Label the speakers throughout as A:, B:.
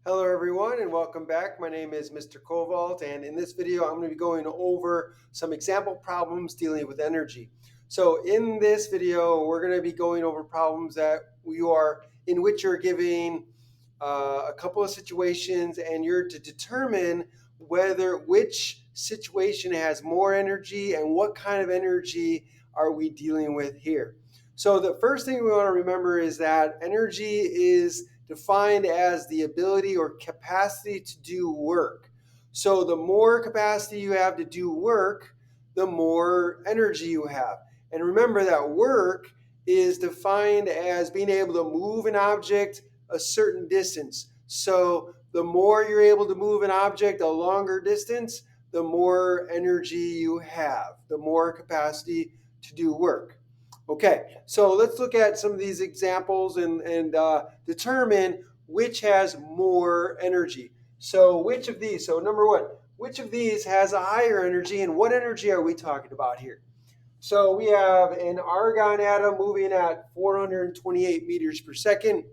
A: Hello everyone and welcome back. My name is Mr. Kovalt, and in this video I'm going to be going over some example problems dealing with energy. So in this video we're going to be going over problems in which you're giving a couple of situations and you're to determine which situation has more energy and what kind of energy are we dealing with here. So the first thing we want to remember is that energy is defined as the ability or capacity to do work. So the more capacity you have to do work, the more energy you have. And remember that work is defined as being able to move an object a certain distance. So the more you're able to move an object a longer distance, the more energy you have, the more capacity to do work. Okay, so let's look at some of these examples and determine which has more energy. So which of these, so number one, which of these has a higher energy and what energy are we talking about here? So we have an argon atom moving at 428 meters per second,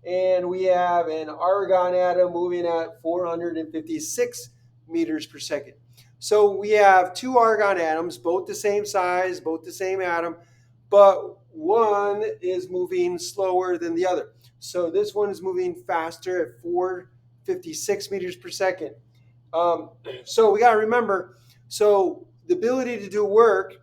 A: and we have an argon atom moving at 456 meters per second. So we have two argon atoms, both the same size, both the same atom, but one is moving slower than the other. So this one is moving faster at 456 meters per second. So we got to remember, so the ability to do work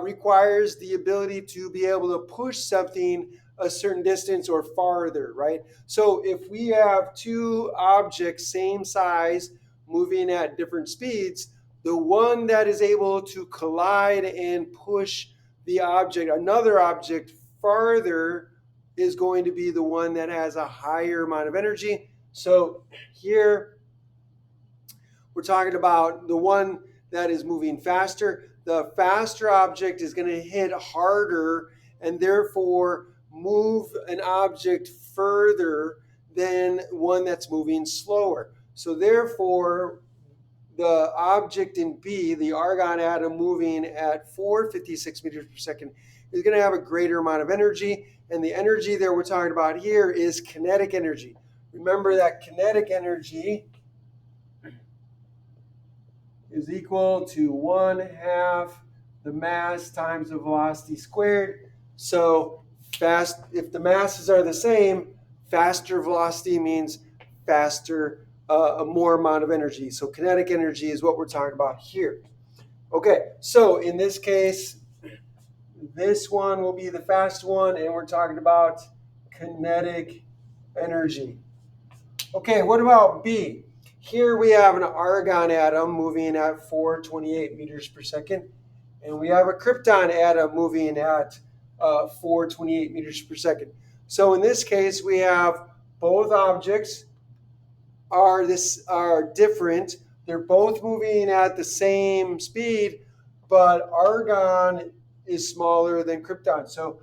A: requires the ability to be able to push something a certain distance or farther, right? So if we have two objects, same size, moving at different speeds, the one that is able to collide and push another object farther, is going to be the one that has a higher amount of energy. So here we're talking about the one that is moving faster. The faster object is going to hit harder and therefore move an object further than one that's moving slower. So therefore, the object in B, the argon atom moving at 456 meters per second, is going to have a greater amount of energy. And the energy that we're talking about here is kinetic energy. Remember that kinetic energy is equal to 1/2 the mass times the velocity squared. So if the masses are the same, faster velocity means faster, a more amount of energy. So kinetic energy is what we're talking about here. Okay, so in this case, this one will be the fast one, and we're talking about kinetic energy. Okay, what about B? Here we have an argon atom moving at 428 meters per second, and we have a krypton atom moving at 428 meters per second. So in this case, we have both objects are different. They're both moving at the same speed, but argon is smaller than krypton. So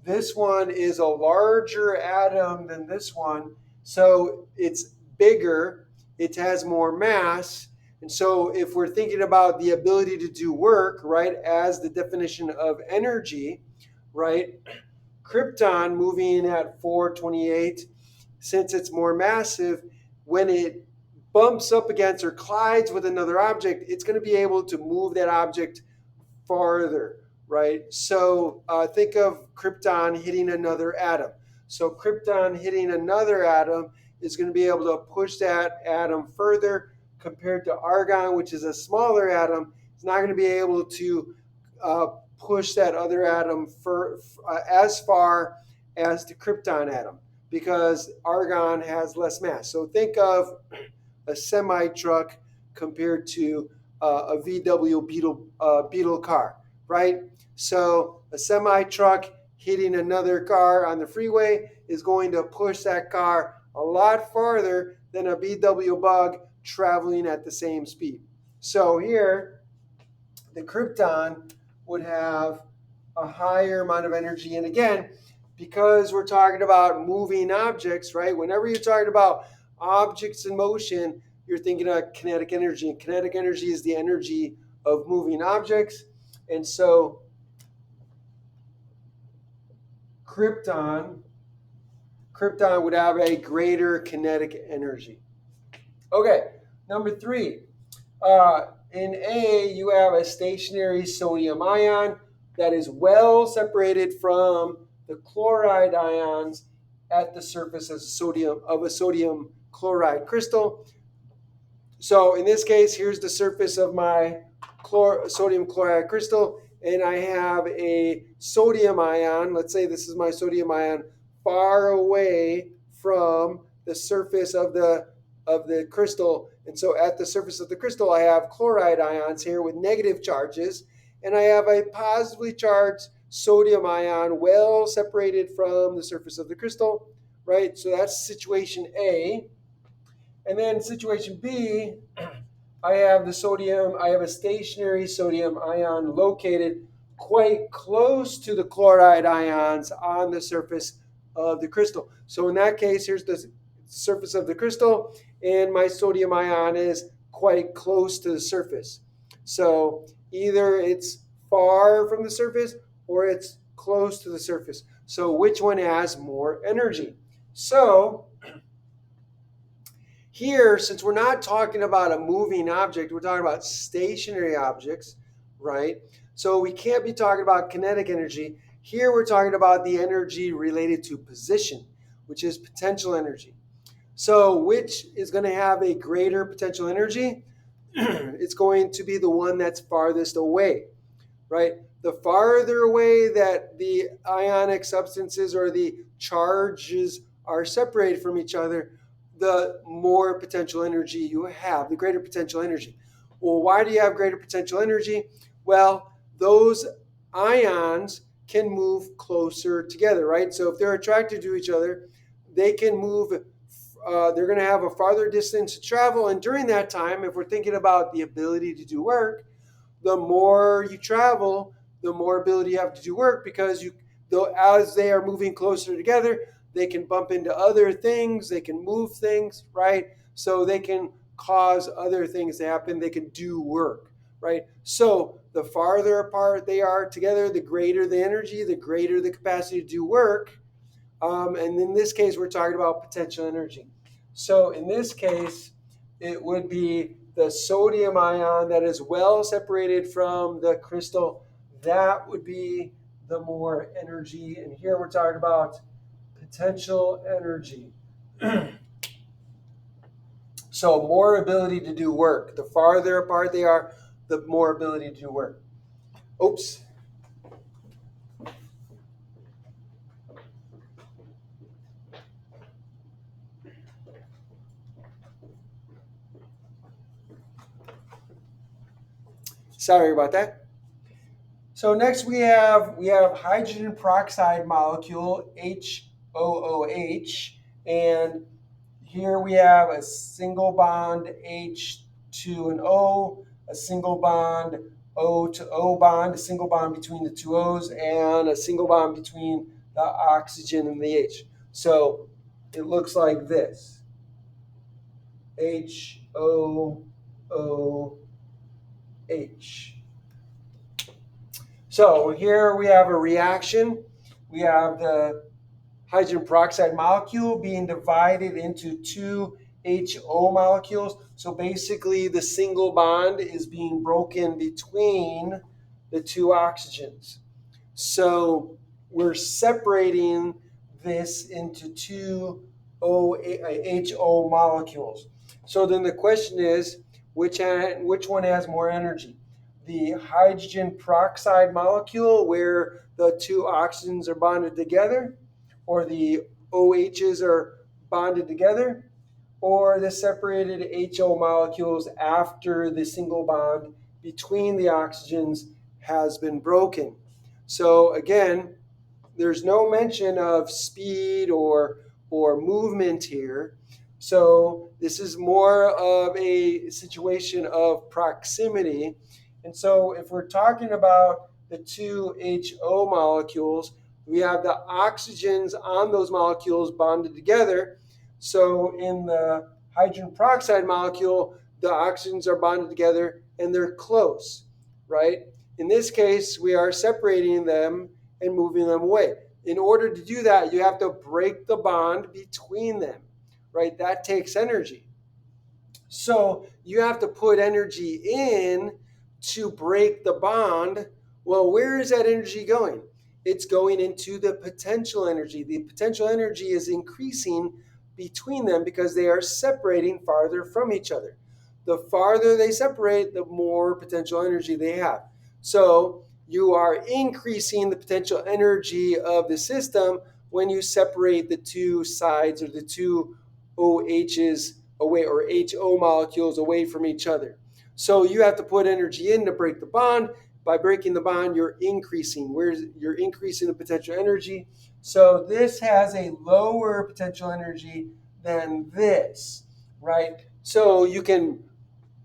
A: this one is a larger atom than this one. So it's bigger, it has more mass. And so if we're thinking about the ability to do work, right, as the definition of energy, right, krypton moving at 428, since it's more massive, when it bumps up against or collides with another object, it's going to be able to move that object farther, right? So think of krypton hitting another atom. So krypton hitting another atom is going to be able to push that atom further, compared to argon, which is a smaller atom. It's not going to be able to push that other atom as far as the krypton atom, because argon has less mass. So think of a semi truck compared to a VW Beetle car, right? So a semi truck hitting another car on the freeway is going to push that car a lot farther than a VW Bug traveling at the same speed. So here, the krypton would have a higher amount of energy. And again, because we're talking about moving objects, right? Whenever you're talking about objects in motion, you're thinking of kinetic energy. And kinetic energy is the energy of moving objects. And so krypton krypton would have a greater kinetic energy. Okay, number 3. In A, you have a stationary sodium ion that is well separated from the chloride ions at the surface of a sodium chloride crystal. So in this case, here's the surface of my sodium chloride crystal, and I have a sodium ion. Let's say this is my sodium ion far away from the surface of the crystal. And so at the surface of the crystal, I have chloride ions here with negative charges, and I have a positively charged sodium ion well separated from the surface of the crystal, right? So that's situation A. And then situation B, I have a stationary sodium ion located quite close to the chloride ions on the surface of the crystal. So in that case, here's the surface of the crystal, and my sodium ion is quite close to the surface. So either it's far from the surface or it's close to the surface. So which one has more energy? So here, since we're not talking about a moving object, we're talking about stationary objects, right? So we can't be talking about kinetic energy. Here we're talking about the energy related to position, which is potential energy. So which is going to have a greater potential energy? It's going to be the one that's farthest away, right? The farther away that the ionic substances or the charges are separated from each other, the more potential energy you have, the greater potential energy. Well, why do you have greater potential energy? Well, those ions can move closer together, right? So if they're attracted to each other, they can move, they're going to have a farther distance to travel. And during that time, if we're thinking about the ability to do work, the more you travel, the more ability you have to do work, because as they are moving closer together, they can bump into other things, they can move things, right? So they can cause other things to happen, they can do work, right? So the farther apart they are together, the greater the energy, the greater the capacity to do work. And in this case, we're talking about potential energy. So in this case, it would be the sodium ion that is well separated from the crystal. That would be the more energy. And here we're talking about potential energy. So more ability to do work. The farther apart they are, the more ability to do work. Oops. Sorry about that. So next we have hydrogen peroxide molecule, HOOH, and here we have a single bond H2 and O, a single bond O to O bond, a single bond between the two O's, and a single bond between the oxygen and the H. So it looks like this. HOOH. So here we have a reaction. We have the hydrogen peroxide molecule being divided into two HO molecules. So basically the single bond is being broken between the two oxygens. So we're separating this into two HO molecules. So then the question is, which one has more energy? The hydrogen peroxide molecule, where the two oxygens are bonded together, or the OHs are bonded together, or the separated HO molecules after the single bond between the oxygens has been broken. So again, there's no mention of speed or movement here. So this is more of a situation of proximity. And so if we're talking about the two HO molecules, we have the oxygens on those molecules bonded together. So in the hydrogen peroxide molecule, the oxygens are bonded together and they're close, right? In this case, we are separating them and moving them away. In order to do that, you have to break the bond between them, right? That takes energy. So you have to put energy in to break the bond. Well, where is that energy going? It's going into the potential energy. The potential energy is increasing between them because they are separating farther from each other. The farther they separate, the more potential energy they have. So you are increasing the potential energy of the system when you separate the two sides or the two OHs away, or HO molecules away from each other. So you have to put energy in to break the bond. By breaking the bond, you're increasing. You're increasing the potential energy. So this has a lower potential energy than this, right? So you can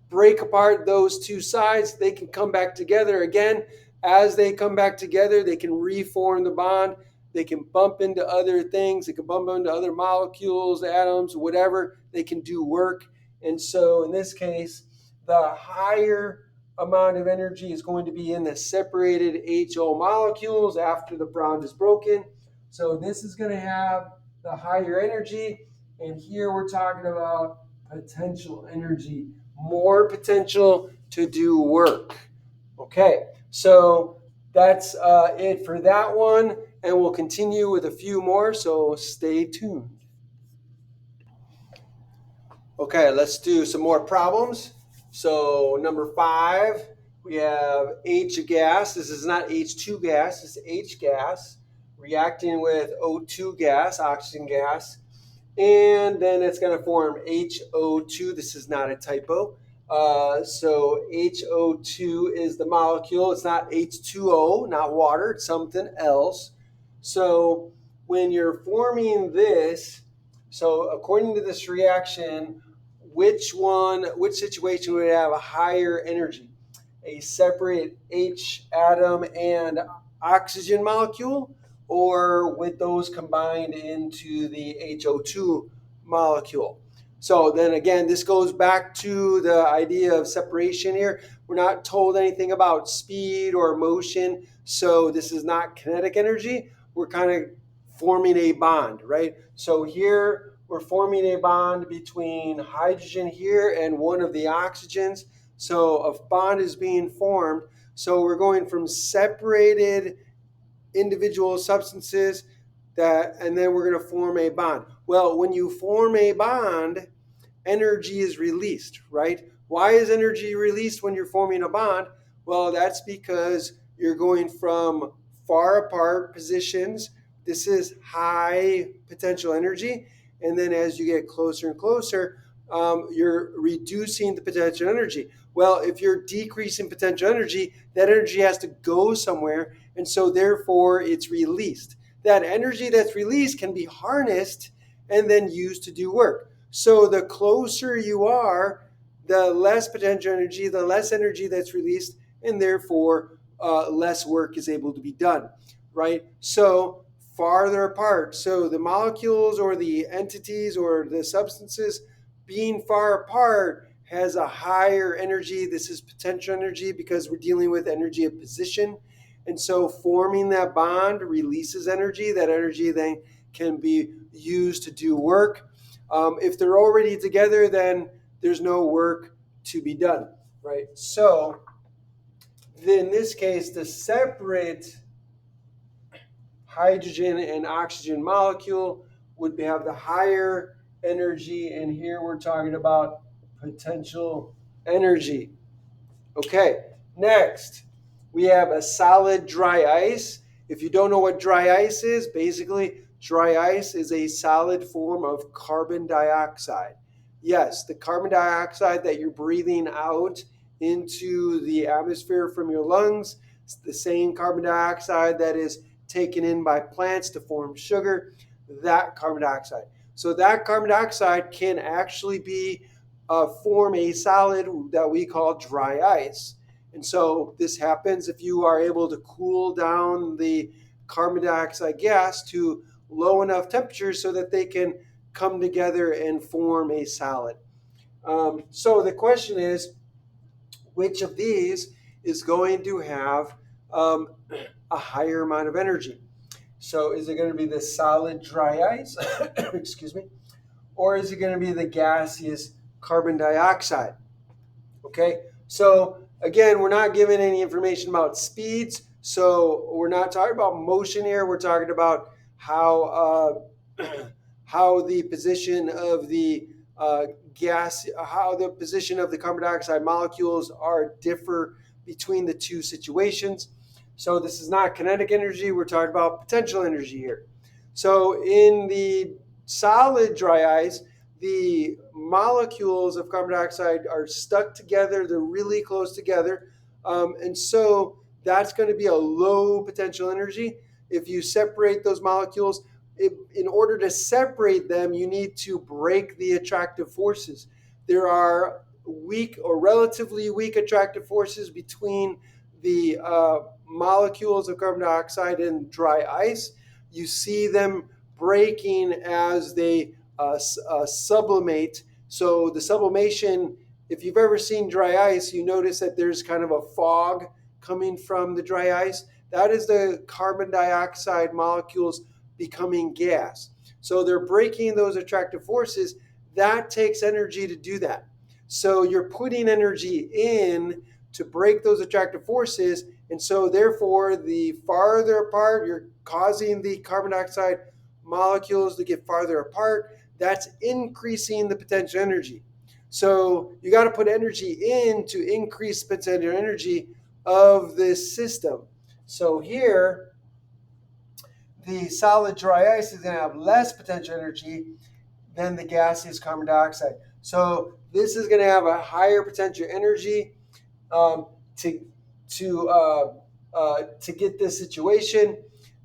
A: break apart those two sides. They can come back together again. As they come back together, they can reform the bond. They can bump into other things. They can bump into other molecules, atoms, whatever. They can do work. And so in this case, the higher amount of energy is going to be in the separated HO molecules after the bond is broken. So this is going to have the higher energy. And here we're talking about potential energy, more potential to do work. Okay, so that's it for that one, and we'll continue with a few more, so stay tuned. Okay, let's do some more problems. So number 5, we have H gas. This is not H2 gas, this is H gas reacting with O2 gas, oxygen gas. And then it's going to form HO2. This is not a typo. So HO2 is the molecule. It's not H2O, not water. It's something else. So when you're forming this, so according to this reaction, which situation would have a higher energy? A separate H atom and oxygen molecule, or with those combined into the HO2 molecule? So then again, this goes back to the idea of separation here. We're not told anything about speed or motion, so this is not kinetic energy. We're kind of forming a bond, right? So here we're forming a bond between hydrogen here and one of the oxygens. So a bond is being formed. So we're going from separated individual substances and then we're going to form a bond. Well, when you form a bond, energy is released, right? Why is energy released when you're forming a bond? Well, that's because you're going from far apart positions. This is high potential energy. And then as you get closer and closer, you're reducing the potential energy. Well, if you're decreasing potential energy, that energy has to go somewhere. And so therefore it's released. That energy that's released can be harnessed and then used to do work. So the closer you are, the less potential energy, the less energy that's released, and therefore less work is able to be done, right? So farther apart. So the molecules or the entities or the substances being far apart has a higher energy. This is potential energy because we're dealing with energy of position. And so forming that bond releases energy. That energy then can be used to do work. If they're already together, then there's no work to be done, right? So in this case, the separate hydrogen and oxygen molecule would have the higher energy, and here we're talking about potential energy. Okay, next we have a solid dry ice. If you don't know what dry ice is, basically dry ice is a solid form of carbon dioxide. Yes, the carbon dioxide that you're breathing out into the atmosphere from your lungs, it's the same carbon dioxide that is taken in by plants to form sugar, that carbon dioxide. So that carbon dioxide can actually form a solid that we call dry ice. And so this happens if you are able to cool down the carbon dioxide gas to low enough temperature so that they can come together and form a solid. So the question is, which of these is going to have a higher amount of energy? So is it going to be the solid dry ice, excuse me, or is it going to be the gaseous carbon dioxide? Okay, so again, we're not given any information about speeds, so we're not talking about motion here. We're talking about how the position of the how the position of the carbon dioxide molecules are differ between the two situations. So this is not kinetic energy. We're talking about potential energy here. So in the solid dry ice, the molecules of carbon dioxide are stuck together. They're really close together. And so that's going to be a low potential energy. If you separate those molecules, in order to separate them, you need to break the attractive forces. There are weak or relatively weak attractive forces between the molecules of carbon dioxide and dry ice. You see them breaking as they sublimate. So the sublimation, if you've ever seen dry ice, you notice that there's kind of a fog coming from the dry ice. That is the carbon dioxide molecules becoming gas. So they're breaking those attractive forces. That takes energy to do that. So you're putting energy in to break those attractive forces. And so therefore, the farther apart, you're causing the carbon dioxide molecules to get farther apart. That's increasing the potential energy. So you got to put energy in to increase potential energy of this system. So here, the solid dry ice is going to have less potential energy than the gaseous carbon dioxide. So this is going to have a higher potential energy to get this situation.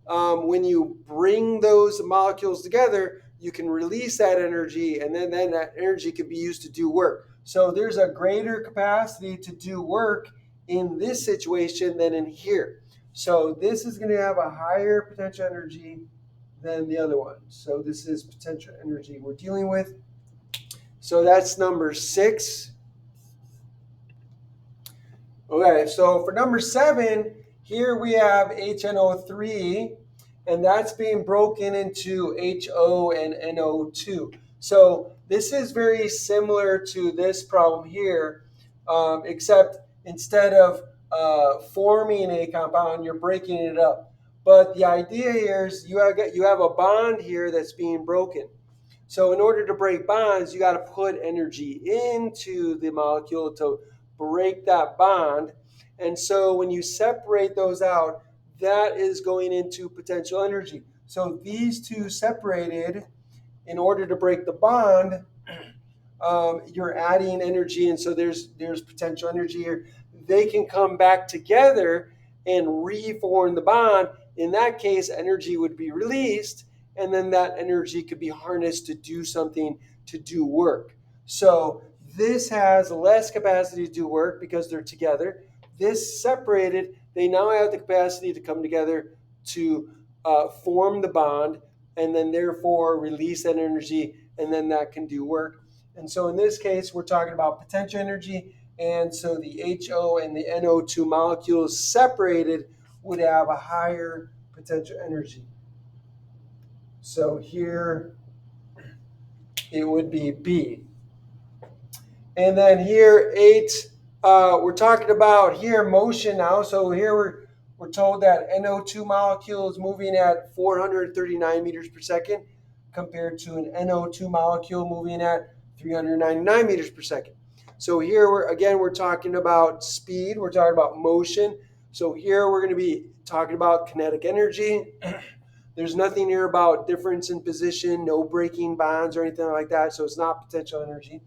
A: When you bring those molecules together, you can release that energy, and then that energy can be used to do work. So there's a greater capacity to do work in this situation than in here. So this is going to have a higher potential energy than the other one. So this is potential energy we're dealing with. So that's number 6. Okay, so for number 7, here we have HNO3, and that's being broken into HO and NO2. So this is very similar to this problem here, except instead of forming a compound, you're breaking it up. But the idea here is you have a bond here that's being broken. So in order to break bonds, you got to put energy into the molecule to break that bond. And so when you separate those out, that is going into potential energy. So these two separated, in order to break the bond, you're adding energy, and so there's potential energy here. They can come back together and reform the bond. In that case, energy would be released, and then that energy could be harnessed to do something, to do work. So this has less capacity to do work because they're together. This separated, they now have the capacity to come together to form the bond, and then therefore release that energy, and then that can do work. And so in this case, we're talking about potential energy. And so the HO and the NO2 molecules separated would have a higher potential energy. So here it would be B. And then here 8, we're talking about here motion now. So here we're told that NO2 molecule is moving at 439 meters per second compared to an NO2 molecule moving at 399 meters per second. So here we're talking about speed, we're talking about motion. So here we're going to be talking about kinetic energy. There's nothing here about difference in position, no breaking bonds or anything like that, so it's not potential energy.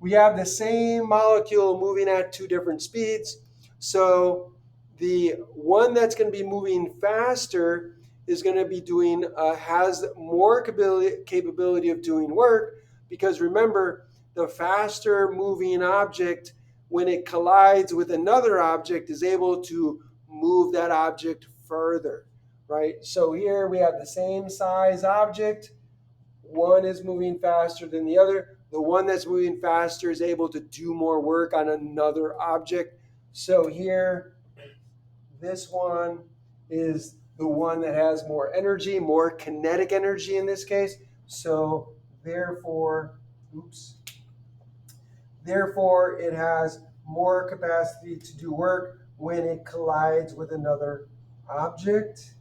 A: We have the same molecule moving at 2 different speeds. So the one that's going to be moving faster is going to be doing, has more capability of doing work, because remember, the faster moving object, when it collides with another object, is able to move that object further, right? So here we have the same size object. One is moving faster than the other. The one that's moving faster is able to do more work on another object. So here, this one is the one that has more energy, more kinetic energy in this case. So therefore, therefore it has more capacity to do work when it collides with another object.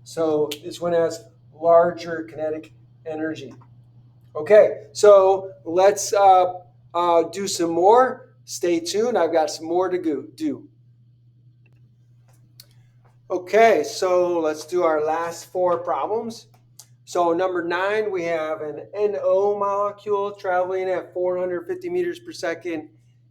A: So this one has larger kinetic energy. Okay, so let's do some more. Stay tuned. I've got some more to do. Okay, so let's do our last 4 problems. So number 9, we have an NO molecule traveling at 450 meters per second,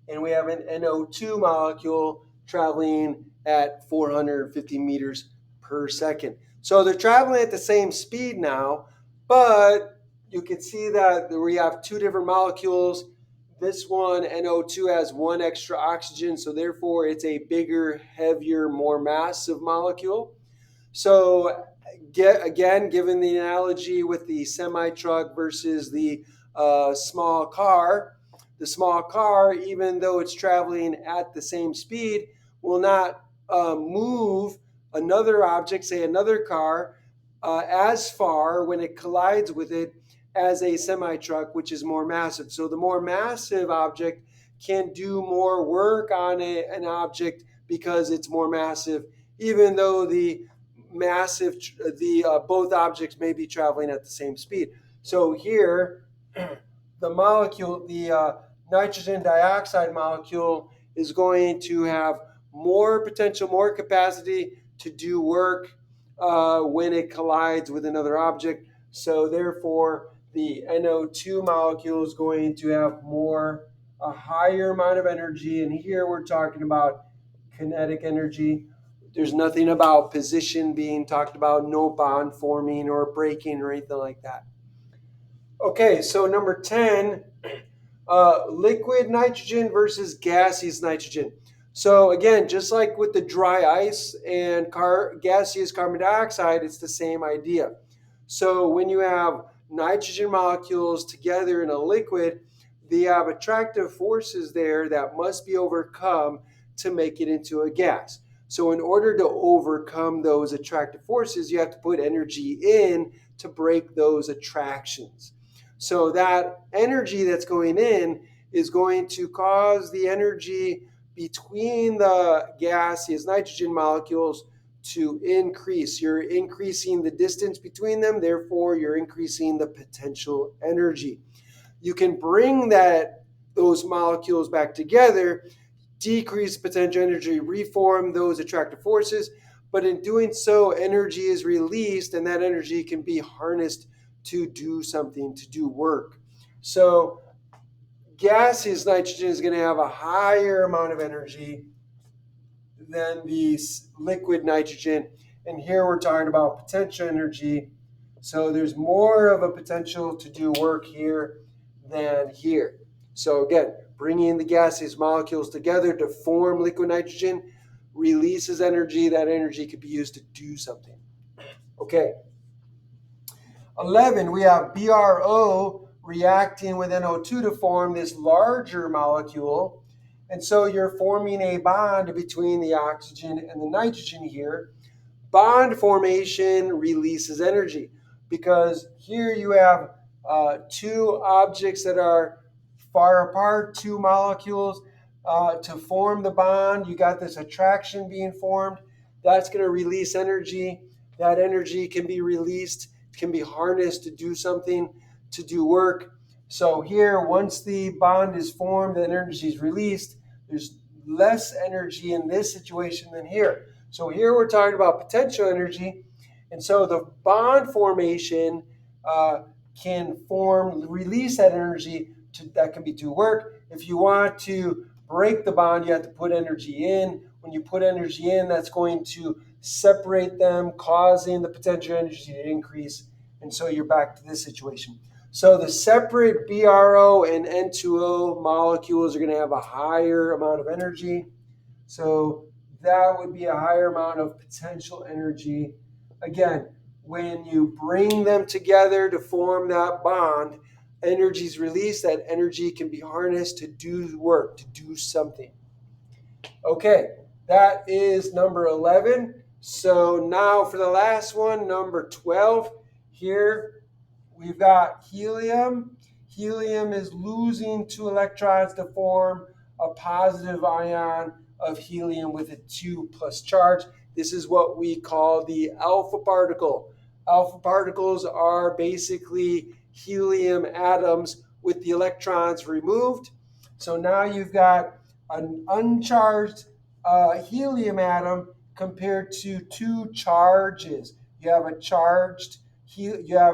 A: and we have an NO2 molecule traveling at 450 meters per second. So they're traveling at the same speed now, but you can see that we have 2 different molecules. This one, NO2, has 1 extra oxygen, so therefore it's a bigger, heavier, more massive molecule. So again, given the analogy with the semi-truck versus the small car, the small car, even though it's traveling at the same speed, will not move another object, say another car, as far when it collides with it as a semi-truck, which is more massive. So the more massive object can do more work on an object because it's more massive, even though the both objects may be traveling at the same speed. So here, the molecule, the nitrogen dioxide molecule, is going to have more potential, more capacity to do work when it collides with another object. So therefore, the NO2 molecule is going to have a higher amount of energy. And here we're talking about kinetic energy. There's nothing about position being talked about, no bond forming or breaking or anything like that. Okay, so number 10, liquid nitrogen versus gaseous nitrogen. So again, just like with the dry ice and gaseous carbon dioxide, it's the same idea. So when you have nitrogen molecules together in a liquid, they have attractive forces there that must be overcome to make it into a gas. So in order to overcome those attractive forces, you have to put energy in to break those attractions. So that energy that's going in is going to cause the energy between the gaseous nitrogen molecules to increase. You're increasing the distance between them, therefore you're increasing the potential energy. You can bring those molecules back together, decrease potential energy, reform those attractive forces, but in doing so, energy is released, and that energy can be harnessed to do something, to do work. So gaseous nitrogen is going to have a higher amount of energy than the liquid nitrogen. And here we're talking about potential energy. So there's more of a potential to do work here than here. So again, bringing the gaseous molecules together to form liquid nitrogen releases energy. That energy could be used to do something. Okay. 11, we have BRO reacting with NO2 to form this larger molecule. And so you're forming a bond between the oxygen and the nitrogen here. Bond formation releases energy because here you have 2 objects that are far apart, 2 molecules. To form the bond, you got this attraction being formed. That's going to release energy. That energy can be released, can be harnessed to do something, to do work. So here, once the bond is formed and energy is released, there's less energy in this situation than here. So here we're talking about potential energy. And so the bond formation can release that energy that can be do work. If you want to break the bond, you have to put energy in. When you put energy in, that's going to separate them, causing the potential energy to increase. And so you're back to this situation. So the separate BRO and N2O molecules are going to have a higher amount of energy. So that would be a higher amount of potential energy. Again, when you bring them together to form that bond, energy is released. That energy can be harnessed to do work, to do something. Okay, that is number 11. So now for the last one, number 12, here we've got helium. Helium is losing two electrons to form a positive ion of helium with a 2 plus charge. This is what we call the alpha particle. Alpha particles are basically helium atoms with the electrons removed. So now you've got an uncharged helium atom compared to two charges. You have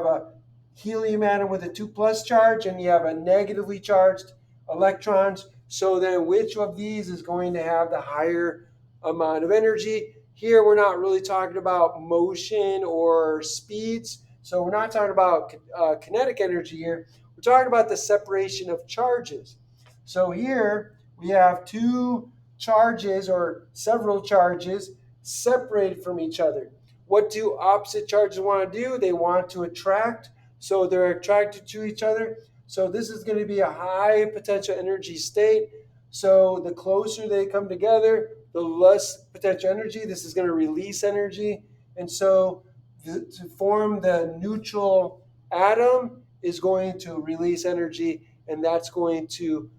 A: a helium atom with a 2 plus charge, and you have a negatively charged electrons. So then which of these is going to have the higher amount of energy? Here we're not really talking about motion or speeds. So we're not talking about kinetic energy here. We're talking about the separation of charges. So here we have two charges or several charges separated from each other. What do opposite charges want to do? They want to attract, so they're attracted to each other. So this is going to be a high potential energy state. So the closer they come together, the less potential energy. This is going to release energy. And so to form the neutral atom is going to release energy, and that's going to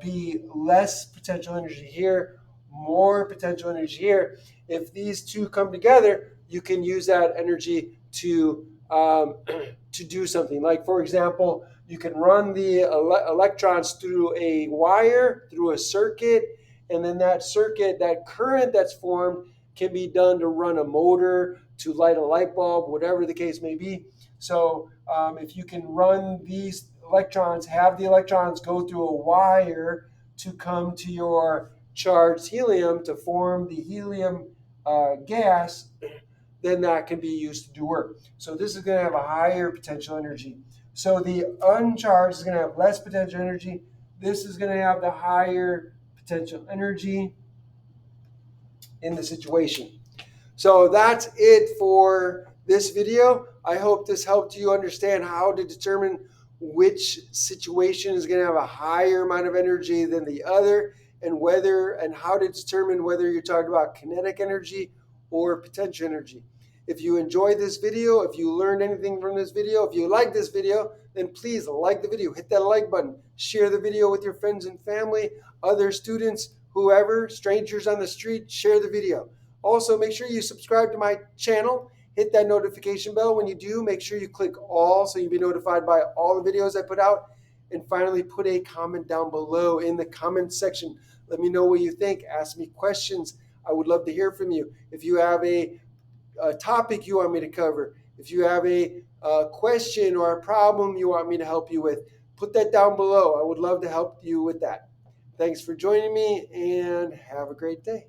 A: be less potential energy here, more potential energy here. If these two come together, you can use that energy to do something. Like, for example, you can run the electrons through a wire, through a circuit, and then that circuit, that current that's formed, can be done to run a motor, to light a light bulb, whatever the case may be. So if you can run these electrons, have the electrons go through a wire to come to your charged helium to form the helium gas, then that can be used to do work. So this is going to have a higher potential energy. So the uncharged is going to have less potential energy. This is going to have the higher potential energy in the situation. So that's it for this video. I hope this helped you understand how to determine which situation is going to have a higher amount of energy than the other, and how to determine whether you're talking about kinetic energy or potential energy. If you enjoyed this video, if you learned anything from this video, if you like this video, then please like the video, hit that like button, share the video with your friends and family, other students, whoever, strangers on the street, share the video. Also, make sure you subscribe to my channel. Hit that notification bell. When you do, make sure you click all so you'll be notified by all the videos I put out. And finally, put a comment down below in the comment section. Let me know what you think. Ask me questions. I would love to hear from you. If you have a topic you want me to cover, if you have a question or a problem you want me to help you with, put that down below. I would love to help you with that. Thanks for joining me, and have a great day.